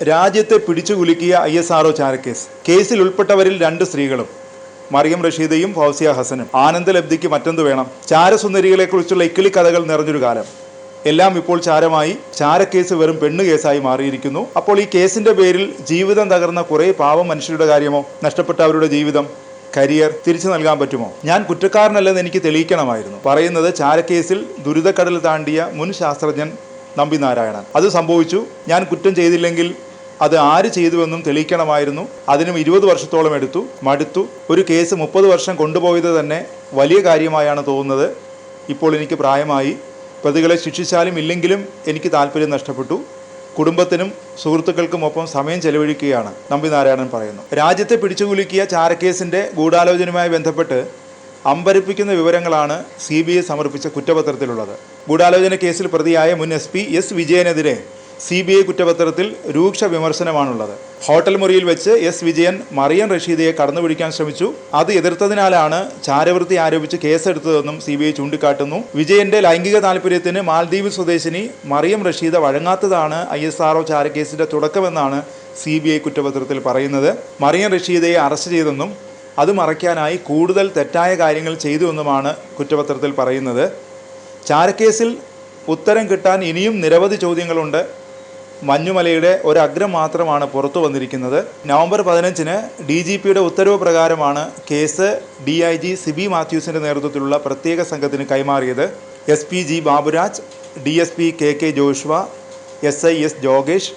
രാജ്യത്തെ പിടിച്ചുകുലുക്കിയ ISRO ചാരക്കേസ്. കേസിൽ ഉൾപ്പെട്ടവരിൽ 2 സ്ത്രീകളും, മറിയം റഷീദയും ഫൗസിയ ഹസനും. ആനന്ദലബ്ധിക്ക് മറ്റെന്ത് വേണം? ചാരസുന്ദരികളെക്കുറിച്ചുള്ള ഇക്കിളി കഥകൾ നിറഞ്ഞൊരു കാലം. എല്ലാം ഇപ്പോൾ ചാരമായി. ചാരക്കേസ് വെറും പെണ്ണ് കേസായി മാറിയിരിക്കുന്നു. അപ്പോൾ ഈ കേസിന്റെ പേരിൽ ജീവിതം തകർന്ന കുറേ പാവം മനുഷ്യരുടെ കാര്യമോ? നഷ്ടപ്പെട്ട അവരുടെ ജീവിതം, കരിയർ തിരിച്ചു നൽകാൻ പറ്റുമോ? ഞാൻ കുറ്റക്കാരനല്ലെന്ന് എനിക്ക് തെളിയിക്കണമായിരുന്നു. പറയുന്നത് ചാരക്കേസിൽ ദുരിതക്കടൽ താണ്ടിയ മുൻ ശാസ്ത്രജ്ഞൻ നമ്പി നാരായണൻ. അത് സംഭവിച്ചു. ഞാൻ കുറ്റം ചെയ്തില്ലെങ്കിൽ അത് ആര് ചെയ്തുവെന്നും തെളിയിക്കണമായിരുന്നു. അതിനും 20 വർഷത്തോളം എടുത്തു. മടുത്തു. ഒരു കേസ് 30 വർഷം കൊണ്ടുപോയത് തന്നെ വലിയ കാര്യമായാണ് തോന്നുന്നത്. ഇപ്പോൾ എനിക്ക് പ്രായമായി. പ്രതികളെ ശിക്ഷിച്ചാലും ഇല്ലെങ്കിലും എനിക്ക് താല്പര്യം നഷ്ടപ്പെട്ടു. കുടുംബത്തിനും സുഹൃത്തുക്കൾക്കുമൊപ്പം സമയം ചെലവഴിക്കുകയാണ് നമ്പി നാരായണൻ പറയുന്നു. രാജ്യത്തെ പിടിച്ചുകുലുക്കിയ ചാരക്കേസിന്റെ ഗൂഢാലോചനയുമായി ബന്ധപ്പെട്ട് അമ്പരപ്പിക്കുന്ന വിവരങ്ങളാണ് CBI സമർപ്പിച്ച കുറ്റപത്രത്തിലുള്ളത്. ഗൂഢാലോചന കേസിൽ പ്രതിയായ മുൻ SP S വിജയനെതിരെ CBI കുറ്റപത്രത്തിൽ രൂക്ഷ വിമർശനമാണുള്ളത്. ഹോട്ടൽ മുറിയിൽ വെച്ച് S വിജയൻ മറിയം റഷീദയെ കടന്നുപിടിക്കാൻ ശ്രമിച്ചു. അത് എതിർത്തതിനാലാണ് ചാരവൃത്തി ആരോപിച്ച് കേസെടുത്തതെന്നും CBI ചൂണ്ടിക്കാട്ടുന്നു. വിജയന്റെ ലൈംഗിക താല്പര്യത്തിന് മാൽദ്വീപ് സ്വദേശിനി മറിയം റഷീദ വഴങ്ങാത്തതാണ് ISRO ചാരക്കേസിന്റെ തുടക്കമെന്നാണ് CBI കുറ്റപത്രത്തിൽ പറയുന്നത്. മറിയം റഷീദയെ അറസ്റ്റ് ചെയ്തെന്നും അത് മറയ്ക്കാനായി കൂടുതൽ തെറ്റായ കാര്യങ്ങൾ ചെയ്തുവെന്നുമാണ് കുറ്റപത്രത്തിൽ പറയുന്നത്. ചാരക്കേസിൽ ഉത്തരം കിട്ടാൻ ഇനിയും നിരവധി ചോദ്യങ്ങളുണ്ട്. മഞ്ഞുമലയുടെ ഒരഗ്രം മാത്രമാണ് പുറത്തു വന്നിരിക്കുന്നത്. നവംബർ 15-ന് DGPയുടെ ഉത്തരവ് പ്രകാരമാണ് കേസ് DIG സിബി മാത്യൂസിൻ്റെ നേതൃത്വത്തിലുള്ള പ്രത്യേക സംഘത്തിന് കൈമാറിയത്. SP G Baburaj, DSP KK Joshua, SI S ജോഗേഷ്,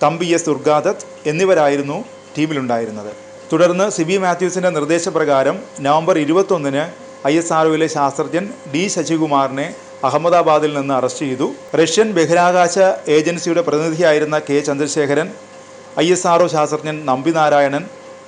തമ്പി S ദുർഗാദത്ത് എന്നിവരായിരുന്നു ടീമിലുണ്ടായിരുന്നത്. തുടർന്ന് സിബി മാത്യൂസിൻ്റെ നിർദ്ദേശപ്രകാരം നവംബർ 21-ന് ISROയിലെ ശാസ്ത്രജ്ഞൻ D ശശികുമാറിനെ അഹമ്മദാബാദിൽ നിന്ന് അറസ്റ്റ് ചെയ്തു. റഷ്യൻ ബഹിരാകാശ ഏജൻസിയുടെ പ്രതിനിധിയായിരുന്ന K ചന്ദ്രശേഖരൻ, ISRO ശാസ്ത്രജ്ഞൻ നമ്പി നാരായണൻ,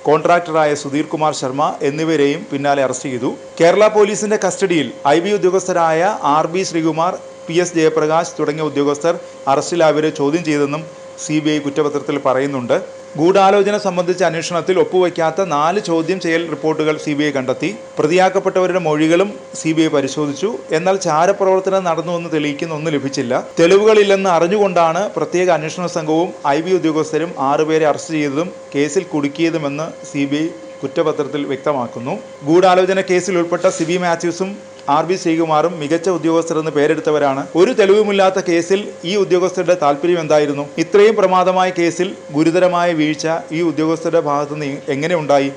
കോൺട്രാക്ടറായ സുധീർ കുമാർ ശർമ്മ എന്നിവരെയും പിന്നാലെ അറസ്റ്റ് ചെയ്തു. കേരള പോലീസിന്റെ കസ്റ്റഡിയിൽ IB ഉദ്യോഗസ്ഥരായ RB Sreekumar, PS Jayaprakash തുടങ്ങിയ ഉദ്യോഗസ്ഥർ അറസ്റ്റിലായവരെ ചോദ്യം ചെയ്തെന്നും CBI കുറ്റപത്രത്തിൽ പറയുന്നുണ്ട്. ഗൂഢാലോചന സംബന്ധിച്ച അന്വേഷണത്തിൽ ഒപ്പുവയ്ക്കാത്ത 4 ചോദ്യം ചെയ്യൽ റിപ്പോർട്ടുകൾ CBI കണ്ടെത്തി. പ്രതിയാക്കപ്പെട്ടവരുടെ മൊഴികളും CBI പരിശോധിച്ചു. എന്നാൽ ചാരപ്രവർത്തനം നടന്നുവെന്ന് തെളിയിക്കുന്ന ഒന്നും ലഭിച്ചില്ല. തെളിവുകളില്ലെന്ന് അറിഞ്ഞുകൊണ്ടാണ് പ്രത്യേക അന്വേഷണ സംഘവും IB ഉദ്യോഗസ്ഥരും 6 പേരെ അറസ്റ്റ് ചെയ്തതും കേസിൽ കുടുക്കിയതുമെന്ന് CBI കുറ്റപത്രത്തിൽ വ്യക്തമാക്കുന്നു. ഗൂഢാലോചന കേസിൽ ഉൾപ്പെട്ട സിബി മാത്യൂസും RB ശ്രീകുമാറും മികച്ച ഉദ്യോഗസ്ഥരെന്ന് പേരെടുത്തവരാണ്. ഒരു തെളിവുമില്ലാത്ത കേസിൽ ഈ ഉദ്യോഗസ്ഥരുടെ താല്പര്യം എന്തായിരുന്നു? ഇത്രയും പ്രമാദമായ കേസിൽ ഗുരുതരമായ വീഴ്ച ഈ ഉദ്യോഗസ്ഥരുടെ ഭാഗത്തുനിന്ന് എങ്ങനെ ഉണ്ടായി?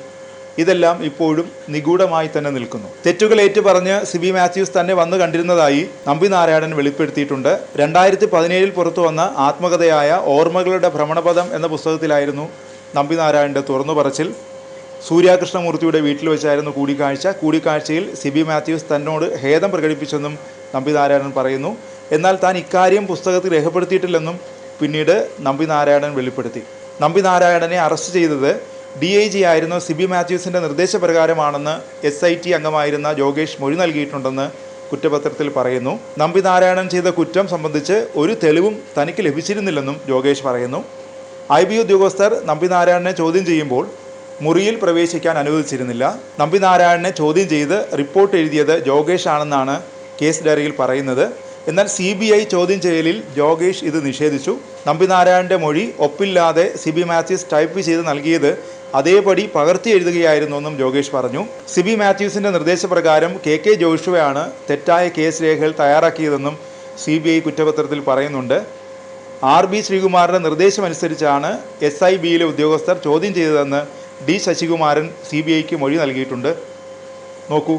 ഇതെല്ലാം ഇപ്പോഴും നിഗൂഢമായി തന്നെ നിൽക്കുന്നു. തെറ്റുകൾ ഏറ്റുപറഞ്ഞ് സിബി മാത്യൂസ് തന്നെ വന്നു കണ്ടിരുന്നതായി നമ്പി നാരായണൻ വെളിപ്പെടുത്തിയിട്ടുണ്ട്. 2017 പുറത്തു വന്ന ആത്മകഥയായ ഓർമ്മകളുടെ ഭ്രമണപഥം എന്ന പുസ്തകത്തിലായിരുന്നു നമ്പി നാരായണന്റെ തുറന്നു പറച്ചിൽ. സൂര്യാകൃഷ്ണമൂർത്തിയുടെ വീട്ടിൽ വെച്ചായിരുന്നു കൂടിക്കാഴ്ച. കൂടിക്കാഴ്ചയിൽ സിബി മാത്യൂസ് തന്നോട് ഖേദം പ്രകടിപ്പിച്ചെന്നും നമ്പി നാരായണൻ പറയുന്നു. എന്നാൽ താൻ ഇക്കാര്യം പുസ്തകത്തിൽ രേഖപ്പെടുത്തിയിട്ടില്ലെന്നും പിന്നീട് നമ്പി നാരായണൻ വെളിപ്പെടുത്തി. നമ്പി നാരായണനെ അറസ്റ്റ് ചെയ്തത് DIG ആയിരുന്ന സിബി മാത്യൂസിൻ്റെ നിർദ്ദേശപ്രകാരമാണെന്ന് SIT അംഗമായിരുന്ന ജോഗേഷ് മൊഴി നൽകിയിട്ടുണ്ടെന്ന് കുറ്റപത്രത്തിൽ പറയുന്നു. നമ്പി നാരായണൻ ചെയ്ത കുറ്റം സംബന്ധിച്ച് ഒരു തെളിവും തനിക്ക് ലഭിച്ചിരുന്നില്ലെന്നും ജോഗേഷ് പറയുന്നു. IB ഉദ്യോഗസ്ഥർ നമ്പി നാരായണനെ ചോദ്യം ചെയ്യുമ്പോൾ മുറിയിൽ പ്രവേശിക്കാൻ അനുവദിച്ചിരുന്നില്ല. നമ്പി നാരായണനെ ചോദ്യം ചെയ്ത് റിപ്പോർട്ട് എഴുതിയത് ജോഗേഷ് ആണെന്നാണ് കേസ് ഡയറിയിൽ പറയുന്നത്. എന്നാൽ CBI ചോദ്യം ചെയ്യലിൽ ജോഗേഷ് ഇത് നിഷേധിച്ചു. നമ്പി നാരായണന്റെ മൊഴി ഒപ്പില്ലാതെ സിബി മാത്യൂസ് ടൈപ്പ് ചെയ്ത് നൽകിയത് അതേപടി പകർത്തി എഴുതുകയായിരുന്നുവെന്നും ജോഗേഷ് പറഞ്ഞു. സിബി മാത്യൂസിന്റെ നിർദ്ദേശപ്രകാരം KK ജോഷുവയാണ് തെറ്റായ കേസ് രേഖകൾ തയ്യാറാക്കിയതെന്നും CBI കുറ്റപത്രത്തിൽ പറയുന്നുണ്ട്. RB ശ്രീകുമാറിന്റെ നിർദ്ദേശമനുസരിച്ചാണ് SIBയിലെ ഉദ്യോഗസ്ഥർ ചോദ്യം ചെയ്തതെന്ന് D ശശികുമാരൻ CBIക്ക് മൊഴി നൽകിയിട്ടുണ്ട്. നോക്കൂ,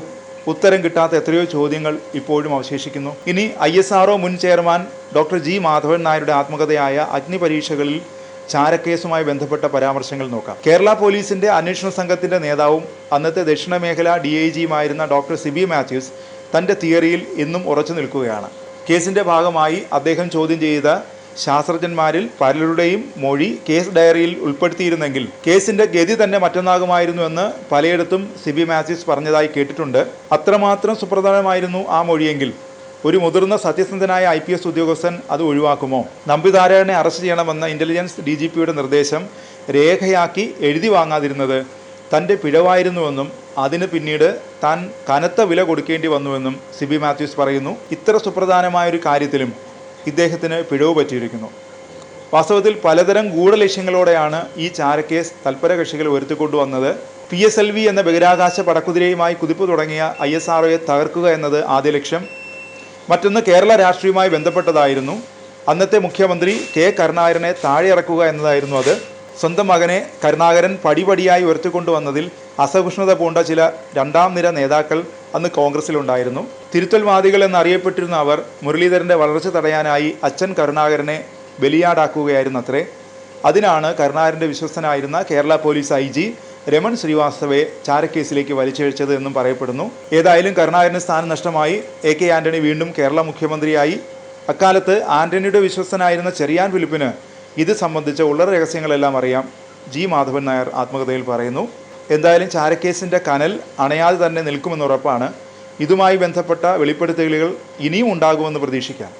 ഉത്തരം കിട്ടാത്ത എത്രയോ ചോദ്യങ്ങൾ ഇപ്പോഴും അവശേഷിക്കുന്നു. ഇനി ISRO മുൻ ചെയർമാൻ ഡോക്ടർ G മാധവൻ നായരുടെ ആത്മകഥയായ അഗ്നിപരീക്ഷകളിൽ ചാരക്കേസുമായി ബന്ധപ്പെട്ട പരാമർശങ്ങൾ നോക്കാം. കേരള പോലീസിന്റെ അന്വേഷണ സംഘത്തിന്റെ നേതാവും അന്നത്തെ ദക്ഷിണ മേഖല DIGയുമായിരുന്ന ഡോക്ടർ സിബി മാത്യൂസ് തൻ്റെ തിയറിയിൽ ഇന്നും ഉറച്ചു നിൽക്കുകയാണ്. കേസിന്റെ ഭാഗമായി അദ്ദേഹം ചോദ്യം ചെയ്ത ശാസ്ത്രജ്ഞന്മാരിൽ പലരുടെയും മൊഴി കേസ് ഡയറിയിൽ ഉൾപ്പെടുത്തിയിരുന്നെങ്കിൽ കേസിന്റെ ഗതി തന്നെ മറ്റൊന്നാകുമായിരുന്നുവെന്ന് പലയിടത്തും സിബി മാത്യൂസ് പറഞ്ഞതായി കേട്ടിട്ടുണ്ട്. അത്രമാത്രം സുപ്രധാനമായിരുന്നു ആ മൊഴിയെങ്കിൽ ഒരു മുതിർന്ന സത്യസന്ധനായ IPS ഉദ്യോഗസ്ഥൻ അത് ഒഴിവാക്കുമോ? നമ്പി നാരായണനെ അറസ്റ്റ് ചെയ്യണമെന്ന ഇന്റലിജൻസ് DGPയുടെ നിർദ്ദേശം രേഖയാക്കി എഴുതി വാങ്ങാതിരുന്നത് തൻ്റെ പിഴവായിരുന്നുവെന്നും അതിന് പിന്നീട് താൻ കനത്ത വില കൊടുക്കേണ്ടി വന്നുവെന്നും സിബി മാത്യൂസ് പറയുന്നു. ഇത്ര സുപ്രധാനമായൊരു കാര്യത്തിലും ഇദ്ദേഹത്തിന് പിഴവ് പറ്റിയിരിക്കുന്നു. വാസ്തവത്തിൽ പലതരം ഗൂഢലക്ഷ്യങ്ങളോടെയാണ് ഈ ചാരക്കേസ് തൽപര കക്ഷികൾ ഉയർത്തിക്കൊണ്ടുവന്നത്. PSLV എന്ന ബഹിരാകാശ പടക്കുതിരയുമായി കുതിപ്പ് തുടങ്ങിയ ISROയെ തകർക്കുക എന്നത് ആദ്യ ലക്ഷ്യം. മറ്റൊന്ന് കേരള രാഷ്ട്രീയവുമായി ബന്ധപ്പെട്ടതായിരുന്നു. അന്നത്തെ മുഖ്യമന്ത്രി K. കരുണാകരനെ താഴെ ഇറക്കുക എന്നതായിരുന്നു അത്. സ്വന്തം മകനെ കരുണാകരൻ പടിപടിയായി ഉയർത്തിക്കൊണ്ടുവന്നതിൽ അസഹിഷ്ണുത പൂണ്ട ചില രണ്ടാം നിര നേതാക്കൾ അന്ന് കോൺഗ്രസിലുണ്ടായിരുന്നു. തിരുത്തൽവാദികൾ എന്നറിയപ്പെട്ടിരുന്ന അവർ മുരളീധരൻ്റെ വളർച്ച തടയാനായി അച്ഛൻ കരുണാകരനെ ബലിയാടാക്കുകയായിരുന്നു അത്രേ. അതിനാണ് കരുണാകരൻ്റെ വിശ്വസ്തനായിരുന്ന കേരള പോലീസ് IG രമൺ ശ്രീവാസ്തവയെ ചാരക്കേസിലേക്ക് വലിച്ചിഴച്ചത് എന്നും പറയപ്പെടുന്നു. ഏതായാലും കരുണാകരന് സ്ഥാനം നഷ്ടമായി. AK ആന്റണി വീണ്ടും കേരള മുഖ്യമന്ത്രിയായി. അക്കാലത്ത് ആന്റണിയുടെ വിശ്വസ്തനായിരുന്ന ചെറിയാൻ ഫിലിപ്പിന് ഇത് സംബന്ധിച്ച ഉള്ളറ രഹസ്യങ്ങളെല്ലാം അറിയാം. G. മാധവൻ നായർ ആത്മകഥയിൽ പറയുന്നു. എന്തായാലും ചാരക്കേസിൻ്റെ കനൽ അണയാതെ തന്നെ നിൽക്കുമെന്നുറപ്പാണ്. ഇതുമായി ബന്ധപ്പെട്ട വെളിപ്പെടുത്തലുകൾ ഇനിയും ഉണ്ടാകുമെന്ന് പ്രതീക്ഷിക്കാം.